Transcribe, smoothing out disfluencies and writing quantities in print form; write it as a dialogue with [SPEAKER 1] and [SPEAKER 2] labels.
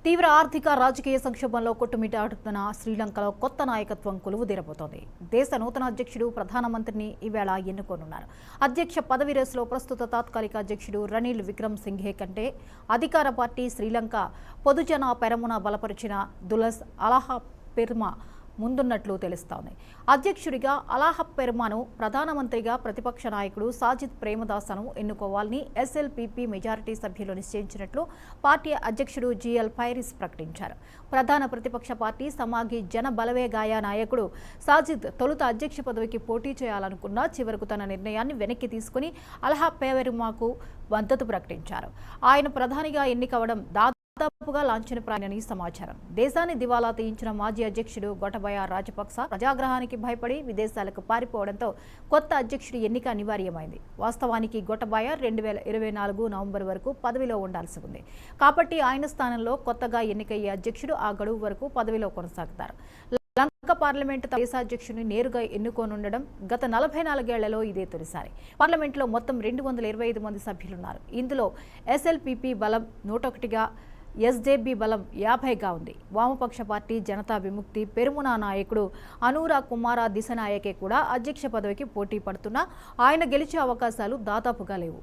[SPEAKER 1] తీవ్ర ఆర్థిక రాజకీయ సంక్షోభంలో కొట్టుమిట్టాడుతున్న శ్రీలంకలో కొత్త నాయకత్వం కొలువుదీరబోతోంది. దేశ నూతన అధ్యక్షుడు ప్రధానమంత్రిని ఈవేళ ఎన్నుకోనున్నారు. అధ్యక్ష పదవి రేసులో ప్రస్తుత తాత్కాలిక అధ్యక్షుడు రనిల్ విక్రమసింఘే కంటే అధికార పార్టీ శ్రీలంక పొదుజన పెరమున బలపరిచిన దులస్ అలహపెర్మా ముందున్నట్లు తెలుస్తోంది. అధ్యక్షుడిగా అలహపెర్మాను, ప్రధానమంత్రిగా ప్రతిపక్ష నాయకుడు సాజిద్ ప్రేమదాసను ఎన్నుకోవాలని ఎస్ఎల్పీపీ మెజారిటీ సభ్యులు నిశ్చయించినట్లు పార్టీ అధ్యక్షుడు జిఎల్ పైరిస్ ప్రకటించారు. ప్రధాన ప్రతిపక్ష పార్టీ సమాగి జన బలవేగాయ నాయకుడు సాజిద్ తొలుత అధ్యక్ష పదవికి పోటీ చేయాలనుకున్నా చివరకు తన నిర్ణయాన్ని వెనక్కి తీసుకుని అలహపెర్మాకు మద్దతు ప్రకటించారు. ఆయన ప్రధానిగా ఎన్నికవడం దాదాపుగా లాంఛనప్రాయని సమాచారం. దేశాన్ని దివాలా తీయించిన మాజీ అధ్యక్షుడు గోటబయ రాజపక్స ప్రజాగ్రహానికి భయపడి విదేశాలకు పారిపోవడంతో కొత్త అధ్యక్షుడి ఎన్నిక అనివార్యమైంది. వాస్తవానికి గోటబయ 2024 నవంబర్ వరకు పదవిలో ఉండాల్సి ఉంది. కాబట్టి ఆయన స్థానంలో కొత్తగా ఎన్నికయ్యే అధ్యక్షుడు ఆ గడువు వరకు పదవిలో కొనసాగుతారు. లంక పార్లమెంటు దేశాధ్యక్షుడిని నేరుగా ఎన్నుకోనుండడం గత 44 ఏళ్లలో ఇదే తొలిసారి. పార్లమెంట్లో మొత్తం 225 మంది సభ్యులున్నారు. ఇందులో ఎస్ఎల్పీపీ బలం 101గా, ఎస్జేబీ బలం 50గా ఉంది. వామపక్ష పార్టీ జనతా విముక్తి పెరుమునా నాయకుడు అనూరా కుమార దిశనాయకే కూడా అధ్యక్ష పదవికి పోటీ పడుతున్నా ఆయన గెలిచే అవకాశాలు దాదాపుగా లేవు.